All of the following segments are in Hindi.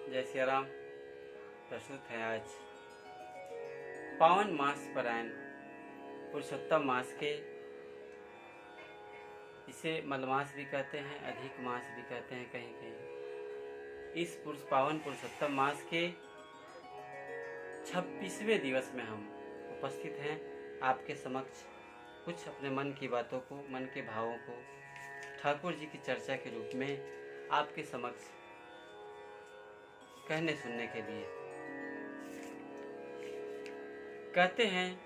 जय सिया राम। प्रस्तुत है आज पावन मास परायण पुरुषोत्तम मास के, इसे मलमास भी कहते हैं, अधिक मास भी कहते हैं कहीं कहीं। इस पावन पुरुषोत्तम मास के 26वें दिवस में हम उपस्थित हैं आपके समक्ष। कुछ अपने मन की बातों को, मन के भावों को ठाकुर जी की चर्चा के रूप में आपके समक्ष कहने सुनने के लिए। कहते हैं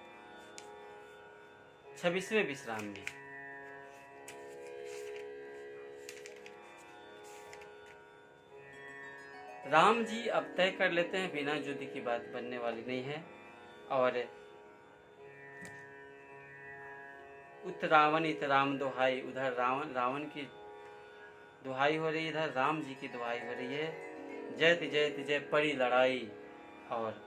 26वें विश्राम में राम जी अब तय कर लेते हैं बिना युद्ध की बात बनने वाली नहीं है। और उत रावण इत राम दुहाई, उधर रावण की दुहाई हो रही, इधर राम जी की दुहाई हो रही है। जयति जयति जय पड़ी लड़ाई। और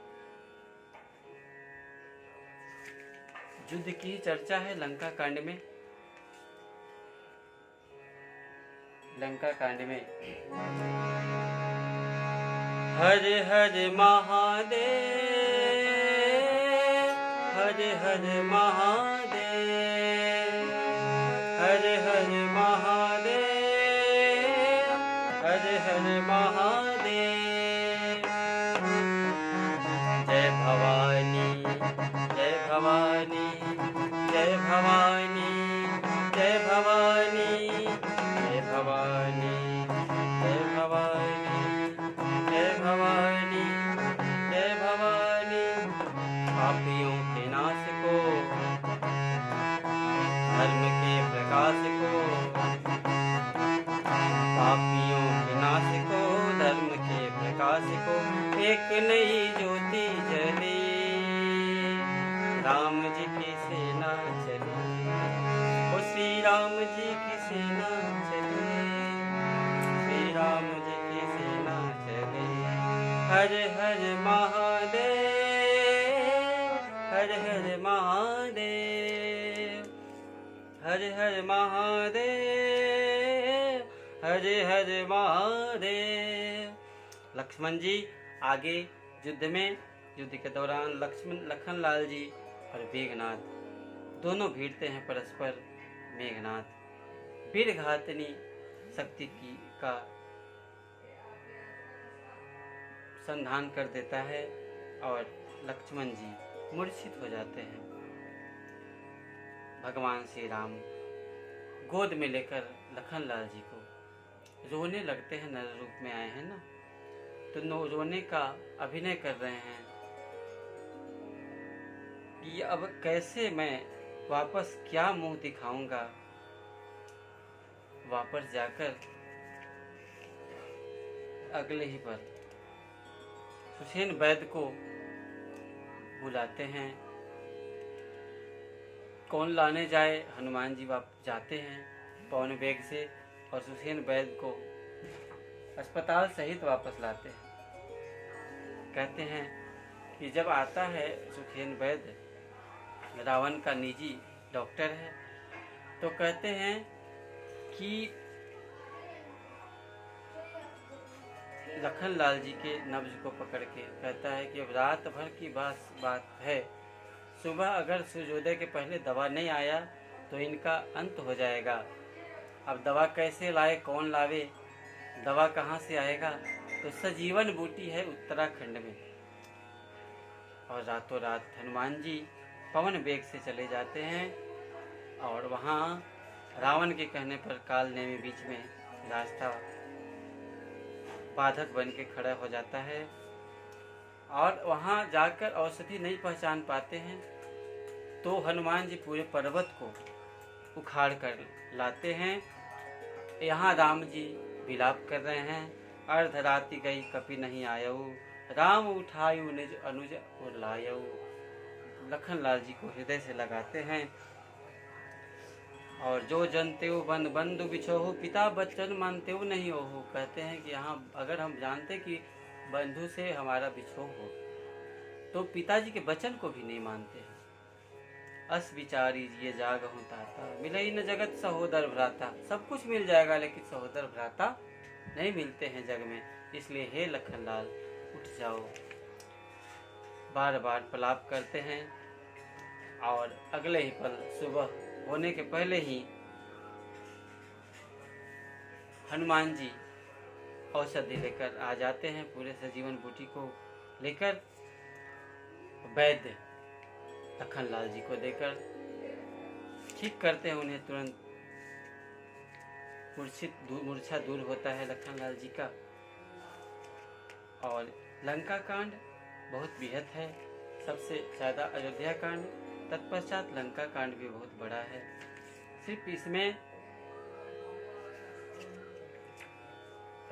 युद्ध की चर्चा है लंका कांड में। लंका कांड में हरे हरे महादेव, हरे हरे महादेव, हरे हरे महादेव, हरे हरे महादेव। जय भवानी, जय भवानी, जय भवानी, जय भवानी, जय भवानी, जय भवानी, जय भवानी, जय भवानी। पापियों के नाश को, धर्म के प्रकाश को, पापियों के नाश को, धर्म के प्रकाश को, एक नई ज्योति जले, राम जी की सेना चले, ओ श्री राम जी की सेना चले, श्री राम जी की सेना चले। हरे हरे महादेव, हरे हरे महादेव, हरे हरे महादेव, हरे हरे महादेव। लक्ष्मण जी आगे युद्ध के दौरान लखन लाल जी और मेघनाथ दोनों भिड़ते हैं परस्पर। मेघनाथ वीरघातनी शक्ति का संधान कर देता है और लक्ष्मण जी मूर्छित हो जाते हैं। भगवान श्री राम गोद में लेकर लखन लाल जी को रोने लगते हैं। नर रूप में आए हैं ना, तो रोने का अभिनय कर रहे हैं कि अब कैसे मैं वापस क्या मुंह दिखाऊंगा। वापस जाकर अगले ही पल सुसेन वैद्य को बुलाते हैं। कौन लाने जाए? हनुमान जी जाते हैं पवन वेग से और सुसेन वैद्य को अस्पताल सहित वापस लाते हैं। कहते हैं कि जब आता है सुसेन वैद्य, रावण का निजी डॉक्टर है, तो कहते हैं कि लखन लाल जी के नब्ज को पकड़ के कहता है कि अब रात भर की बात है, सुबह अगर सूर्योदय के पहले दवा नहीं आया तो इनका अंत हो जाएगा। अब दवा कैसे लाए, कौन लावे, दवा कहाँ से आएगा? तो सजीवन बूटी है उत्तराखंड में। और रातों रात हनुमान जी पवन वेग से चले जाते हैं और वहाँ रावण के कहने पर काल नेमी बीच में रास्ता बाधक बन के खड़ा हो जाता है। और वहाँ जाकर औषधि नहीं पहचान पाते हैं, तो हनुमान जी पूरे पर्वत को उखाड़ कर लाते हैं। यहाँ राम जी विलाप कर रहे हैं, अर्धराति गई कपि नहीं आयऊ, राम उठायु निज अनुज और लायऊ। लखन लाल जी को हृदय से लगाते हैं और जो जनते हो बंधु बिछोहु, पिता बच्चन मानते हो नहीं हो। कहते हैं कि यहाँ अगर हम जानते कि बंधु से हमारा बिछोह हो तो पिताजी के वचन को भी नहीं मानते हैं। अस विचारी ये जाग हूँ ताता, मिले न जगत सहोदर भ्राता। सब कुछ मिल जाएगा लेकिन सहोदर भ्राता नहीं मिलते हैं जग में। इसलिए हे लखनलाल उठ जाओ। बार बार प्रलाप करते हैं और अगले ही पल सुबह होने के पहले ही हनुमान जी औषधि लेकर आ जाते हैं, पूरे सजीवन बूटी को लेकर वैद्य लखनलाल जी को देकर ठीक करते हैं उन्हें। तुरंत मूर्छा दूर होता है लखनलाल जी का। और लंका कांड बहुत बृहद है, सबसे ज़्यादा अयोध्या कांड, तत्पश्चात लंका कांड भी बहुत बड़ा है। सिर्फ इसमें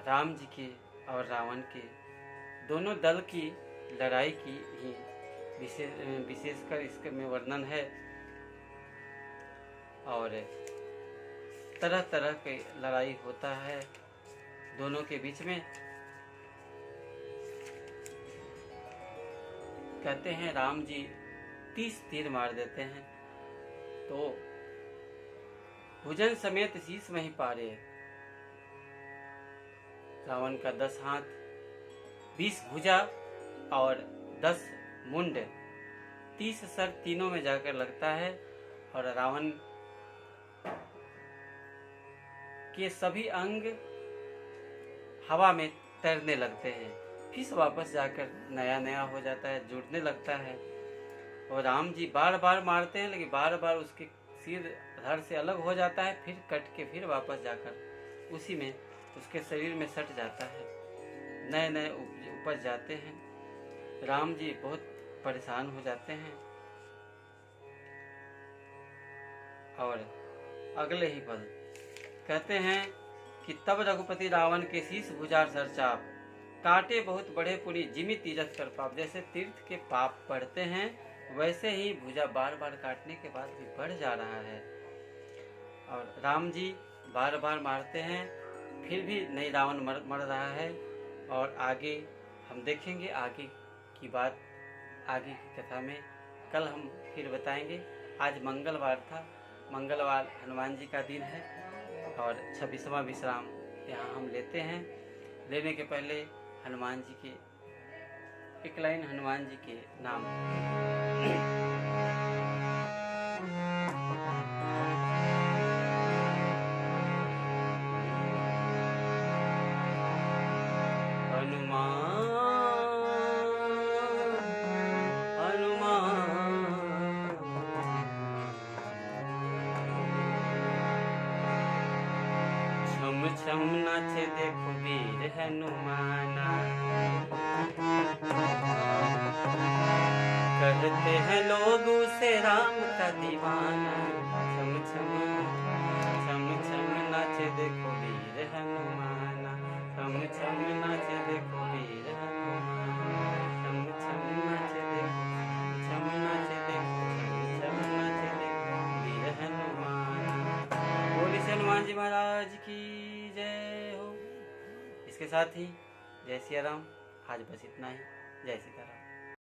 राम जी के और रावण के दोनों दल की लड़ाई की ही विशेषकर इसके में वर्णन है। और तरह तरह की लड़ाई होता है दोनों के बीच में। कहते हैं राम जी 30 तीर मार देते हैं तो भुजन समेत शीश में ही पारे। रावण का 10 हाथ, 20 भुजा और 10 मुंड, 30 सर तीनों में जाकर लगता है और रावण के सभी अंग हवा में तैरने लगते हैं, फिर वापस जाकर नया हो जाता है, जुड़ने लगता है। और राम जी बार बार मारते हैं, लेकिन बार बार उसके सिर धड़ से अलग हो जाता है, फिर कट के फिर वापस जाकर उसी में उसके शरीर में सट जाता है, नए उपज जाते हैं। राम जी बहुत परेशान हो जाते हैं और अगले ही पल कहते हैं कि तब रघुपति रावण के शीश भुजा सरचाप, काटे बहुत बड़े पुरी जिमि तीरथ कर पाप। जैसे तीर्थ के पाप बढ़ते हैं वैसे ही भुजा बार बार काटने के बाद भी बढ़ जा रहा है। और राम जी बार बार मारते हैं, फिर भी नहीं रावण मर रहा है। और आगे हम देखेंगे, आगे की बात आगे की कथा में कल हम फिर बताएंगे। आज मंगलवार था, मंगलवार हनुमान जी का दिन है और 26वां विश्राम यहाँ हम लेते हैं। लेने के पहले हनुमान जी के एक लाइन हनुमान जी के नाम। छम नाचे देखो वीर हनुमाना, कहते हैं लोग उसे राम का दीवाना। छम छम नाचे देखो वीर हनुमाना, छम नाचे देखो वीर हनुमाना, छम नाचे देखो, छम नाचे देखो वीर हनुमाना। बोली हनुमान जी महाराज की जय हो। इसके साथ ही जय सिया राम। आज बस इतना ही। जय श्री